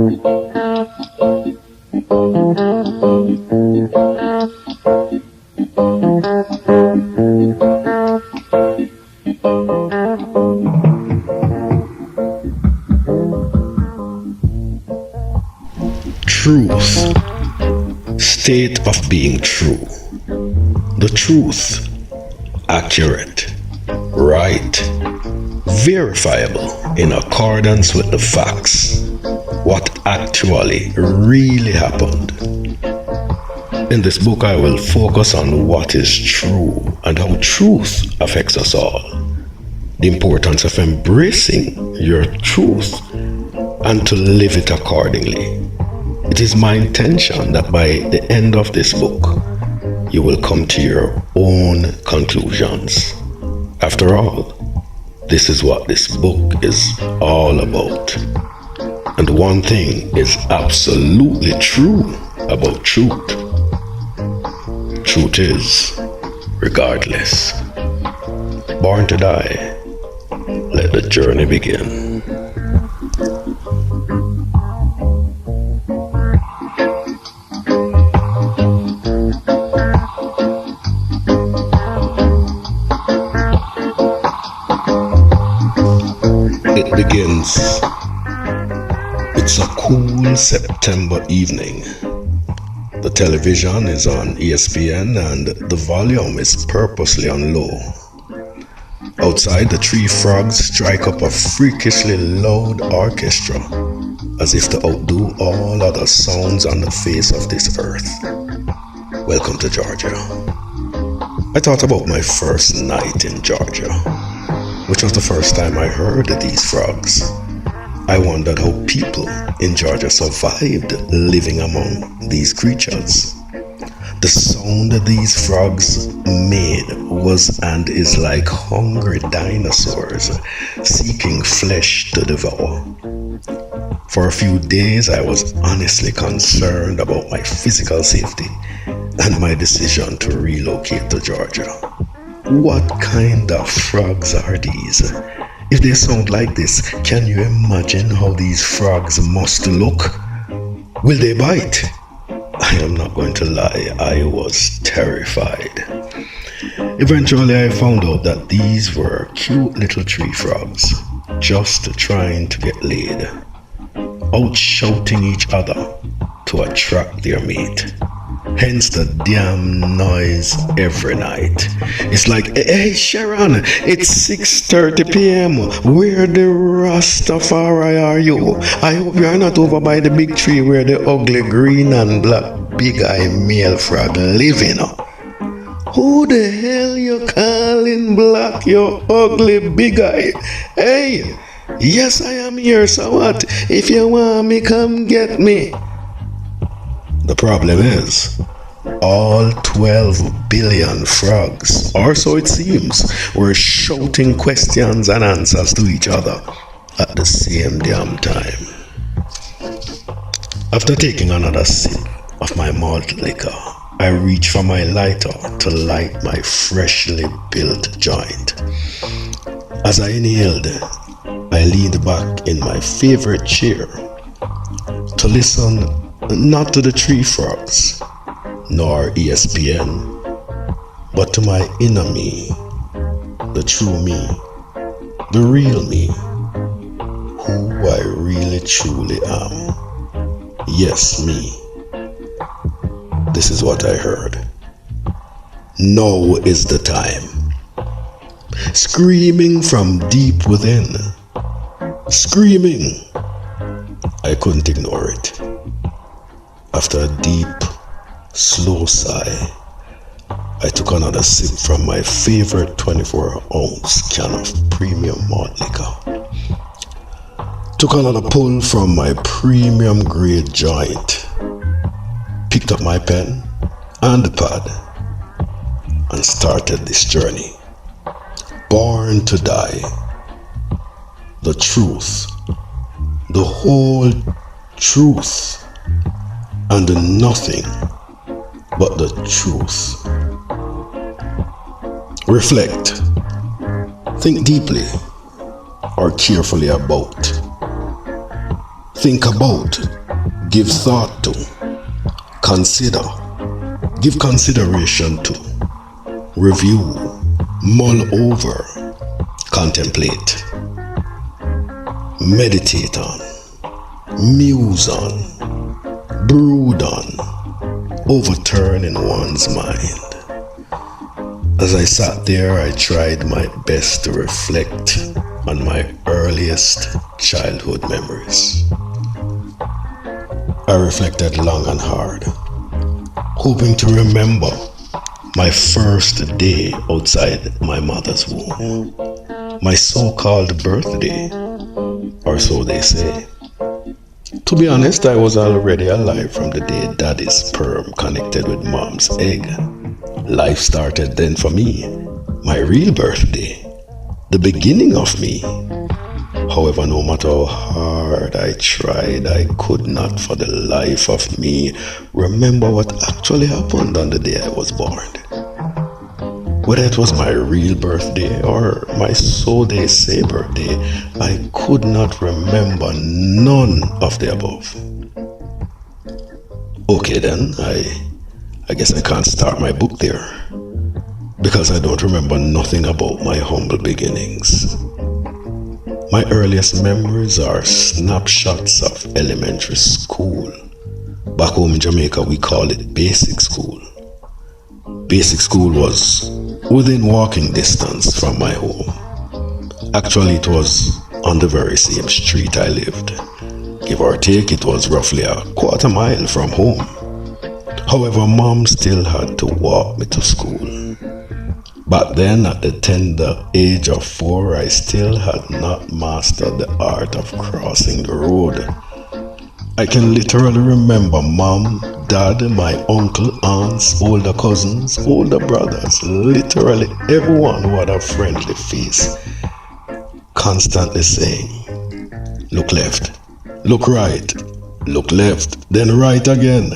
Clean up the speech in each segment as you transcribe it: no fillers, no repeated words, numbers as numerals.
Truth. State of being true. The truth. Accurate. Right. Verifiable in accordance with the facts. What actually really happened. In this book, I will focus on what is true and how truth affects us all. The importance of embracing your truth and to live it accordingly. It is my intention that by the end of this book, you will come to your own conclusions. After all, this is what this book is all about. And one thing is absolutely true about truth. Truth is, regardless. Born to die. Let the journey begin. It begins. It's a cool September evening. The television is on ESPN and the volume is purposely on low. Outside, the three frogs strike up a freakishly loud orchestra, as if to outdo all other sounds on the face of this earth. Welcome to Georgia. I thought about my first night in Georgia, which was the first time I heard these frogs. I wondered how people in Georgia survived living among these creatures. The sound these frogs made was and is like hungry dinosaurs seeking flesh to devour. For a few days, I was honestly concerned about my physical safety and my decision to relocate to Georgia. What kind of frogs are these? If they sound like this, can you imagine how these frogs must look? Will they bite? I am not going to lie, I was terrified. Eventually, I found out that these were cute little tree frogs, just trying to get laid, out shouting each other to attract their mate. Hence the damn noise every night. It's like, hey Sharon, it's 6:30 p.m. Where the Rastafari are you? I hope you are not over by the big tree where the ugly green and black big-eye male frog live in. Who the hell you calling black, you ugly big-eye? Hey, yes I am here, so what? If you want me, come get me. The problem is, all 12 billion frogs, or so it seems, were shouting questions and answers to each other at the same damn time. After taking another sip of my malt liquor, I reached for my lighter to light my freshly built joint. As I inhaled, I leaned back in my favorite chair to listen not to the tree frogs, nor ESPN, but to my inner me, the true me, the real me, who I really truly am. Yes, me. This is what I heard. Now is the time. Screaming from deep within. Screaming. I couldn't ignore it. After a deep, slow sigh, I took another sip from my favorite 24-ounce can of premium malt liquor. Took another pull from my premium grade joint. Picked up my pen and the pad and started this journey. Born to die. The truth. The whole truth. And nothing but the truth. Reflect. Think deeply or carefully about. think about, give thought to, consider, give consideration to, review, mull over, contemplate, meditate on, muse on, brood on, overturn in one's mind. As I sat there, I tried my best to reflect on my earliest childhood memories. I reflected long and hard, hoping to remember my first day outside my mother's womb, my so-called birthday, or so they say. To be honest, I was already alive from the day daddy's sperm connected with mom's egg. Life started then for me, my real birthday, the beginning of me. However, no matter how hard I tried, I could not for the life of me remember what actually happened on the day I was born. Whether it was my real birthday or my so they say birthday, I could not remember none of the above. Okay then, I guess I can't start my book there, because I don't remember nothing about my humble beginnings. My earliest memories are snapshots of elementary school. Back home in Jamaica, we call it basic school. Basic school was within walking distance from my home. Actually, it was on the very same street I lived. Give or take, it was roughly a quarter mile from home. However, mom still had to walk me to school. Back then, at the tender age of 4, I still had not mastered the art of crossing the road. I can literally remember mom, dad, my uncle, aunts, older cousins, older brothers, literally everyone who had a friendly face, constantly saying, "Look left, look right, look left, then right again,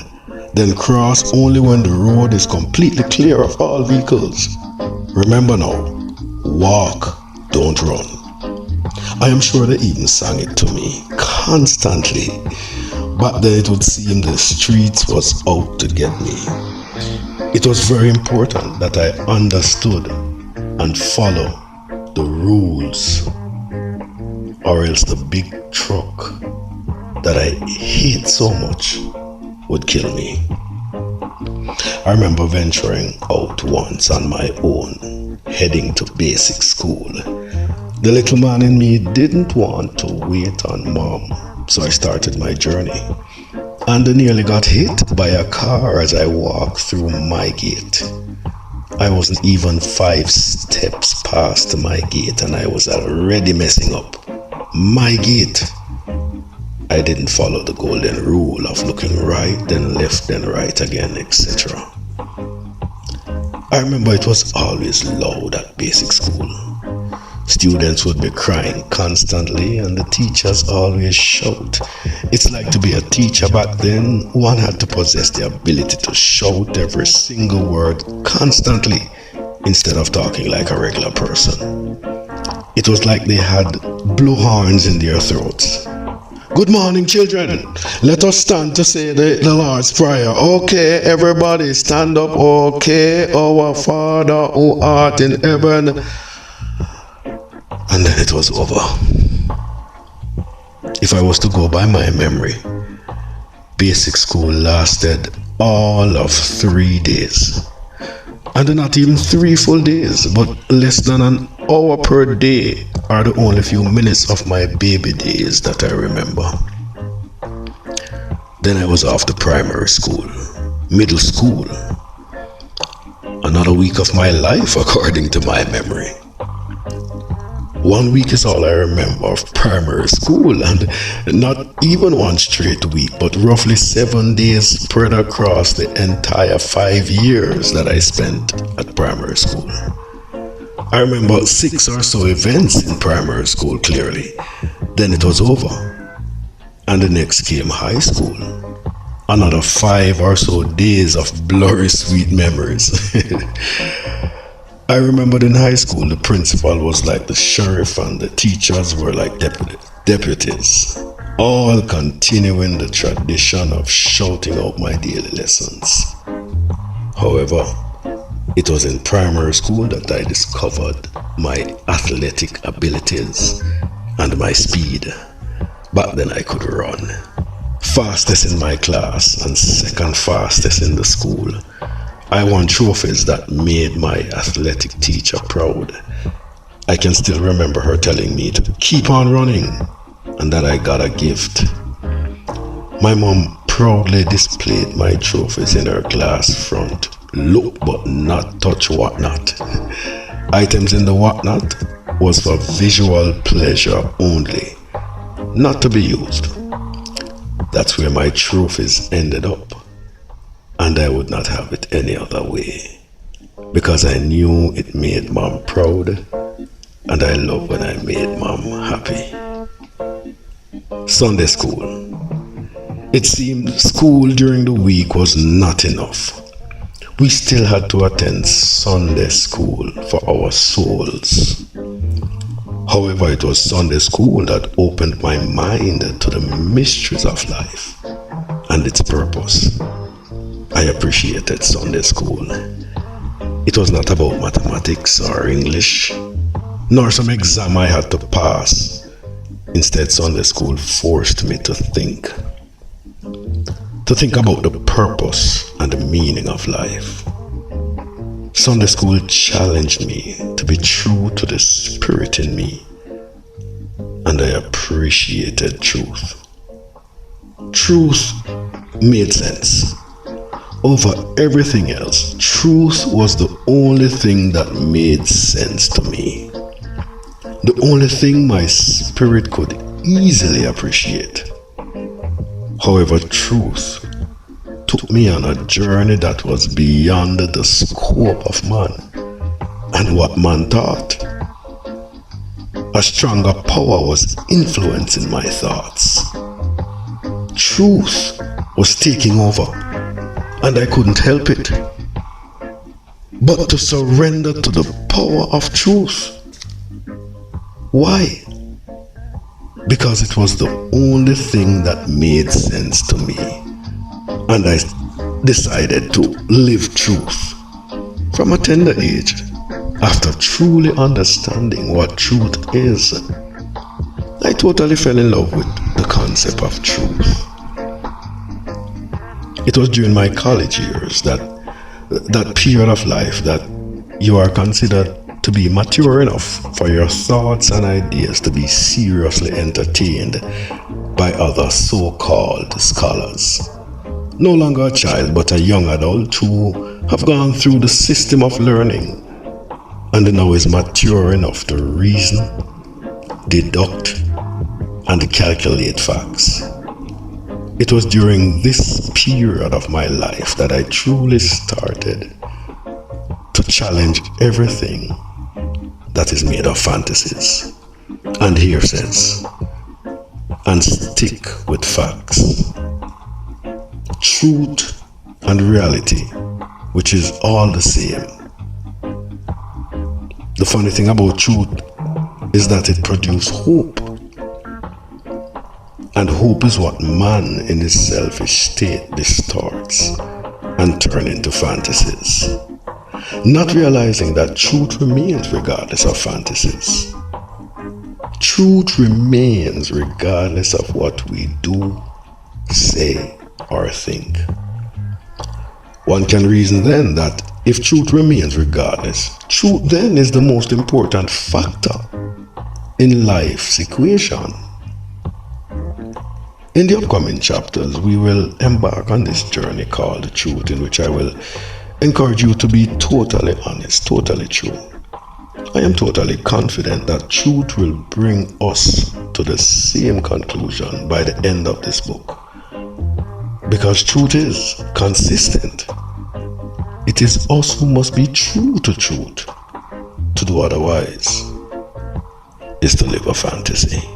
then cross only when the road is completely clear of all vehicles. Remember now, walk, don't run." I am sure they even sang it to me constantly. Back then it would seem the streets was out to get me. It was very important that I understood and follow the rules, or else the big truck that I hate so much would kill me. I remember venturing out once on my own, heading to basic school. The little man in me didn't want to wait on mom, so I started my journey. And I nearly got hit by a car as I walked through my gate. I wasn't even 5 steps past my gate and I was already messing up my gate. I didn't follow the golden rule of looking right, then left, then right again, etc. I remember it was always loud at basic school. Students would be crying constantly and the teachers always shout. It's like to be a teacher back then, one had to possess the ability to shout every single word constantly instead of talking like a regular person. It was like they had blowhorns in their throats. "Good morning, children. Let us stand to say the Lord's Prayer. Okay, everybody stand up. Okay, our Father who art in heaven." And then it was over. If I was to go by my memory, basic school lasted all of 3 days. And not even 3 full days, but less than an hour per day are the only few minutes of my baby days that I remember. Then I was off to primary school, middle school. Another week of my life according to my memory. 1 week is all I remember of primary school, and not even 1 straight week, but roughly 7 days spread across the entire 5 years that I spent at primary school. I remember 6 or so events in primary school clearly. Then it was over. And the next came high school. Another 5 or so days of blurry sweet memories. I remembered in high school, the principal was like the sheriff and the teachers were like deputies. all continuing the tradition of shouting out my daily lessons. However, it was in primary school that I discovered my athletic abilities and my speed. Back then I could run. Fastest in my class and second fastest in the school. I won trophies that made my athletic teacher proud. I can still remember her telling me to keep on running and that I got a gift. My mom proudly displayed my trophies in her class front. Look but not touch whatnot. Items in the whatnot was for visual pleasure only, not to be used. That's where my trophies ended up, and I would not have it any other way, because I knew it made mom proud, and I love when I made mom happy. Sunday school. It seemed school during the week was not enough. We still had to attend Sunday school for our souls. However, it was Sunday school that opened my mind to the mysteries of life and its purpose. I appreciated Sunday school. It was not about mathematics or English, nor some exam I had to pass. Instead, Sunday school forced me to think about the purpose and the meaning of life. Sunday school challenged me to be true to the spirit in me, and I appreciated truth. Truth made sense. Over everything else, truth was the only thing that made sense to me. The only thing my spirit could easily appreciate. However, truth took me on a journey that was beyond the scope of man and what man thought. A stronger power was influencing my thoughts. Truth was taking over, and I couldn't help it but to surrender to the power of truth. Why? Because it was the only thing that made sense to me, and I decided to live truth from a tender age. After truly understanding what truth is, I totally fell in love with the concept of truth. It was during my college years, that period of life that you are considered to be mature enough for your thoughts and ideas to be seriously entertained by other so-called scholars. No longer a child, but a young adult who have gone through the system of learning and now is mature enough to reason, deduct, and calculate facts. It was during this period of my life that I truly started to challenge everything that is made of fantasies and hearsays, and stick with facts, truth and reality, which is all the same. The funny thing about truth is that it produces hope, and hope is what man in his selfish state distorts and turns into fantasies, not realizing that truth remains regardless of fantasies. Truth remains regardless of what we do, say, or think. One can reason then that if truth remains regardless, truth then is the most important factor in life's equation. In the upcoming chapters, we will embark on this journey called truth, in which I will encourage you to be totally honest, totally true. I am totally confident that truth will bring us to the same conclusion by the end of this book. Because truth is consistent. It is us who must be true to truth. To do otherwise is to live a fantasy.